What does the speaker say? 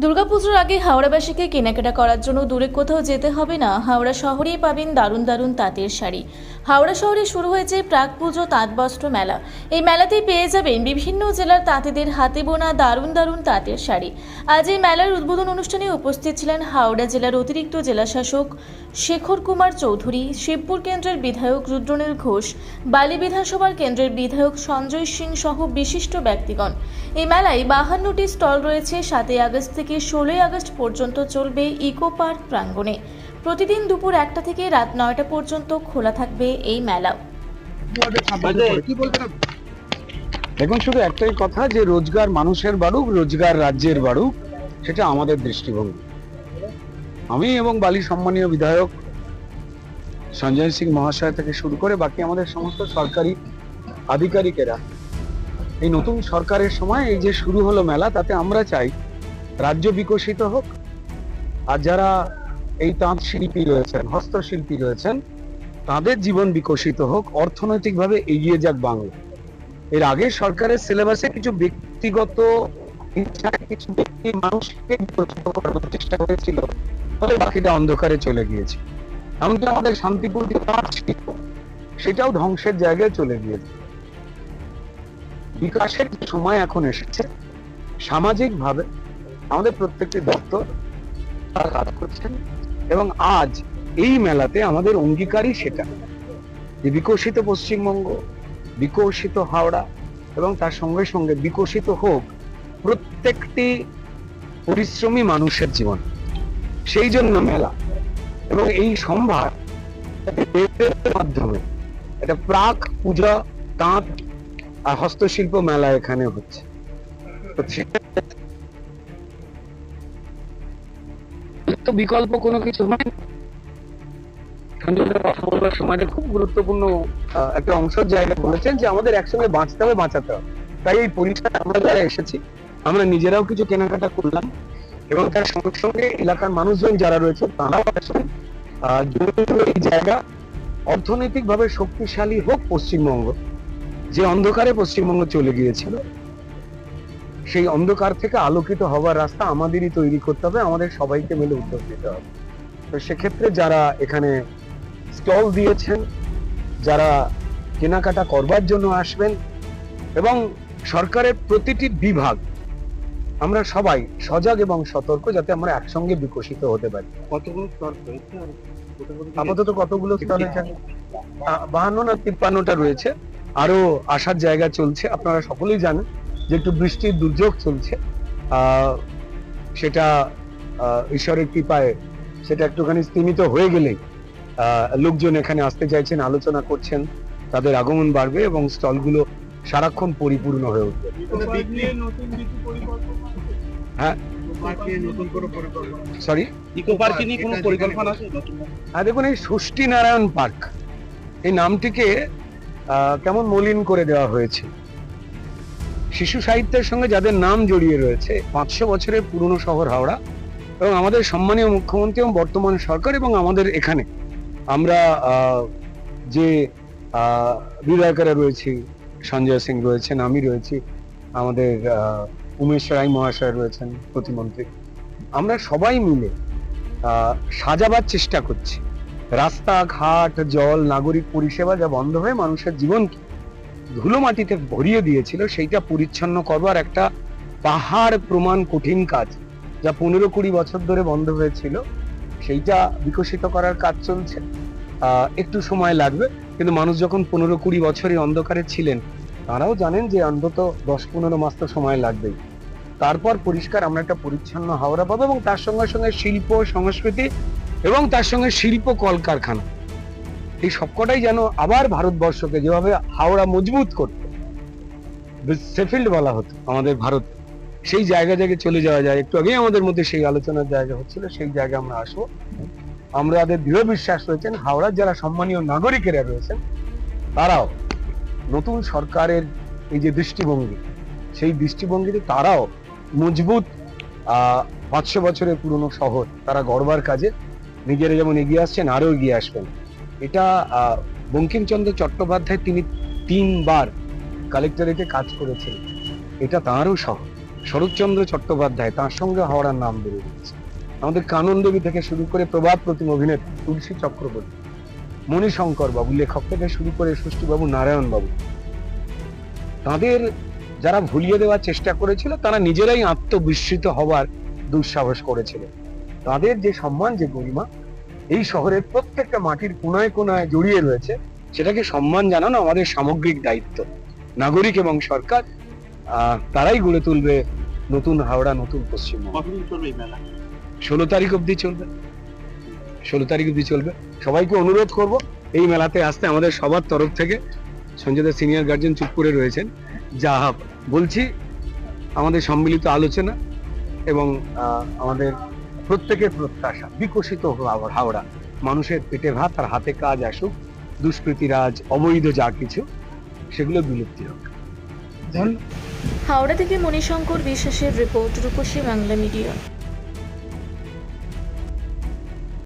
দুর্গাপুজোর আগে হাওড়াবাসীকে কেনাকাটা করার জন্য দূরে কোথাও যেতে হবে না। হাওড়া শহরেই পাবেন দারুণ দারুণ তাঁতের শাড়ি। হাওড়া শহরে শুরু হয়েছে প্রাক পুজো তাঁত বস্ত্র মেলা। এই মেলাতেই পেয়ে যাবেন বিভিন্ন জেলার তাঁতিদের হাতে বোনা দারুণ দারুণ তাঁতের শাড়ি। আজ এই মেলার উদ্বোধন অনুষ্ঠানে উপস্থিত ছিলেন হাওড়া জেলার অতিরিক্ত জেলাশাসক শেখর কুমার চৌধুরী, শিবপুর কেন্দ্রের বিধায়ক রুদ্রনীল ঘোষ, বালি বিধানসভার কেন্দ্রের বিধায়ক সঞ্জয় সিং সহ বিশিষ্ট ব্যক্তিগণ। এই মেলায় 52টি স্টল রয়েছে। 7 আগস্ট থেকে 16 আগস্ট পর্যন্ত চলবে ইকো পার্ক প্রাঙ্গণে। প্রতিদিন দুপুর 1টা থেকে রাত 9টা পর্যন্ত খোলা থাকবে এই মেলা। দেখুন, শুধু একটাই কথা যে রোজগার মানুষের বাড়ুক, রোজগার রাজ্যের বাড়ুক, সেটা আমাদের দৃষ্টিভঙ্গি। আমি এবং বালি সম্মানীয় বিধায়ক সঞ্জয় সিং মহাশয় থেকে শুরু করে বাকি আমাদের সমস্ত সরকারি আধিকারিকেরা এই নতুন সরকারের সময় এই যে শুরু হলো মেলা, তাতে আমরা চাই রাজ্য বিকশিত হোক, আর যারা এই তাঁত শিল্পী রয়েছেন, হস্তশিল্পী রয়েছেন, তাদের জীবন বিকশিত হোক, অর্থনৈতিকভাবে এগিয়ে যাক বাংলা। এর আগে সরকারের সিলেবাসে কিছু ব্যক্তিগত কিছু ব্যক্তি মানুষকে করার চেষ্টা করেছিল, ফলে বাকিটা অন্ধকারে চলে গিয়েছে। এমনকি আমাদের শান্তিপুর যে তাঁত শিল্প, সেটাও ধ্বংসের জায়গায় চলে গিয়েছে। বিকাশের সময় এখন এসেছে। সামাজিক ভাবে আমাদের প্রত্যেকটি দপ্তর তারা কাজ করছেন, এবং আজ এই মেলাতে আমাদের অঙ্গীকারই সেটা যে বিকশিত পশ্চিমবঙ্গ, বিকশিত হাওড়া, এবং তার সঙ্গে সঙ্গে বিকশিত হোক প্রত্যেকটি পরিশ্রমী মানুষের জীবন। সেই জন্য মেলা এবং এই সম্ভার মাধ্যমে এটা প্রাক পূজা তাঁত আর হস্তশিল্প মেলা এখানে হচ্ছে। তো বিকল্প কোনো কিছু হয় না। কথা বলবার সময়টা খুব গুরুত্বপূর্ণ একটা অংশের জায়গা বলেছেন যে আমাদের একসঙ্গে বাঁচতে হবে, বাঁচাতে হবে। তাই এই পরিষ্কার আমরা যারা এসেছি, আমরা নিজেরাও কিছু কেনাকাটা করলাম, এবং তার সঙ্গে সঙ্গে এলাকার মানুষজন যারা রয়েছে তারাও আসেন। এই জায়গা অর্থনৈতিক ভাবে শক্তিশালী হোক পশ্চিমবঙ্গ। যে অন্ধকারে পশ্চিমবঙ্গ চলে গিয়েছিল, সেই অন্ধকার থেকে আলোকিত হওয়ার রাস্তা আমাদেরই তৈরি করতে হবে, আমাদের সবাইকে মিলে উদ্যোগ নিতে হবে। তো সেক্ষেত্রে যারা এখানে স্টল দিয়েছেন, যারা কেনাকাটা করবার জন্য আসবেন, এবং সরকারের প্রতিটি বিভাগ, আমরা সবাই সজাগ এবং সতর্ক, যাতে আমরা একসঙ্গে বিকশিত হতে পারি। কতগুলো স্টল রয়েছে আপাতত? কতগুলো স্টল এখানে 52 না 53টা রয়েছে। আরো আসার জায়গা চলছে। আপনারা সকলেই জানেন যে একটু বৃষ্টির দুর্যোগ চলছে, সেটা ঈশ্বরের কৃপায় সেটা একটুখানি স্তীমিত হয়ে গেলেই লোকজন এখানে আসতে চাইছেন, আলোচনা করছেন, তাদের আগমন বাড়বে এবং স্টলগুলো সারাক্ষণ পরিপূর্ণ হয়ে উঠবে। হ্যাঁ, সরি, ইকো পার্কে নিয়ে কোনো পরিকল্পনা আছে? হ্যাঁ, দেখুন, এই ষষ্ঠী নারায়ণ পার্ক, এই নামটিকে কেমন মলিন করে দেওয়া হয়েছে। শিশু সাহিত্যের সঙ্গে যাদের নাম জড়িয়ে রয়েছে, 500 বছরের পুরনো শহর হাওড়া, এবং আমাদের সম্মানীয় মুখ্যমন্ত্রী এবং বর্তমান সরকার, এবং আমাদের এখানে আমরা যে বিধায়করা রয়েছি, সঞ্জয় সিং রয়েছেন, আমি রয়েছি, আমাদের উমেশ রায় মহাশয় রয়েছেন প্রতিমন্ত্রী, আমরা সবাই মিলে সাজাবার চেষ্টা করছি। রাস্তাঘাট, জল, নাগরিক পরিষেবা যা বন্ধ হয়ে মানুষের জীবনকে ধুলো মাটিতে ভরিয়ে দিয়েছিল, সেইটা পরিচ্ছন্ন করবার একটা পাহাড় প্রমাণ কঠিন কাজ, যা 15-20 বছর ধরে বন্ধ হয়েছিল, সেইটা বিকশিত করার কাজ চলছে। একটু সময় লাগবে, কিন্তু মানুষ যখন 15-20 বছরই অন্ধকারে ছিলেন, তারাও জানেন যে অন্তত 10-15 মাস তো সময় লাগবেই। তারপর পরিষ্কার আমরা একটা পরিচ্ছন্ন হাওড়া পাবো, এবং তার সঙ্গে সঙ্গে শিল্প সংস্কৃতি, এবং তার সঙ্গে শিল্প কলকারখানা, এই সবকটাই যেন আবার ভারতবর্ষকে যেভাবে হাওড়া মজবুত করতো, শেফিল্ড বলা হতো আমাদের ভারত, সেই জায়গা জায়গায় চলে যাওয়া যায়। একটু আগেই আমাদের মধ্যে সেই আলোচনার জায়গা হচ্ছিল, সেই জায়গায় আমরা আসবো। আমাদের দৃঢ় বিশ্বাস রয়েছেন হাওড়ার যারা সম্মানীয় নাগরিকেরা রয়েছেন, তারাও নতুন সরকারের এই যে দৃষ্টিভঙ্গি, সেই দৃষ্টিভঙ্গিতে তারাও মজবুত 500 বছরের পুরনো শহর তারা গড়বার কাজে নিজেরা যেমন এগিয়ে আসছেন, আরো এগিয়ে আসবেন। এটা বঙ্কিমচন্দ্র চট্টোপাধ্যায়, তিনি 3 বার কালেক্টরেটে কাজ করেছেন, এটা তাঁরও শহর। শরৎচন্দ্র চট্টোপাধ্যায়, তার সঙ্গে হাওড়ার নাম বেরিয়ে গেছে। আমাদের কানন দেবী থেকে শুরু করে প্রভাত প্রতিম অভিনেতা তুলসী চক্রবর্তী, মণিশঙ্কর বাবু লেখক থেকে শুরু করে ষষ্ঠীবাবু, নারায়ণ বাবু, তাদের যারা ভুলিয়ে দেওয়ার চেষ্টা করেছিল তারা নিজেরাই আত্মবিস্মৃত হবার দুঃসাহস করেছিল। তাদের যে সম্মান, যে গরিমা এই শহরের প্রত্যেকটা মাটির কোনায় কোনায় জড়িয়ে রয়েছে, সেটাকে সম্মান জানানো আমাদের সামগ্রিক দায়িত্ব। নাগরিক এবং সরকার তারাই গড়ে তুলবে নতুন হাওড়া, নতুন পশ্চিমবঙ্গ। 16 তারিখ অব্দি চলবে, 16 তারিখ অব্দি চলবে। সবাইকে অনুরোধ করব এই মেলাতে আসতে। আমাদের সবার তরফ থেকে সঞ্জয়দা সিনিয়র গার্জিয়ান চুপ করে রয়েছেন, যা বলছি আমাদের সম্মিলিত আলোচনা এবং আমাদের প্রত্যেকের প্রত্যাশা বিকশিত হাওড়া, মানুষের পেটে ভাত আর হাতে কাজ আসুক, দুষ্কৃতিরাজ, অবৈধ যা কিছু সেগুলো বিলুপ্তি হোক। হাওড়া থেকে মণিশঙ্কর বিশ্বাসের রিপোর্ট, রূপসী বাংলা মিডিয়া।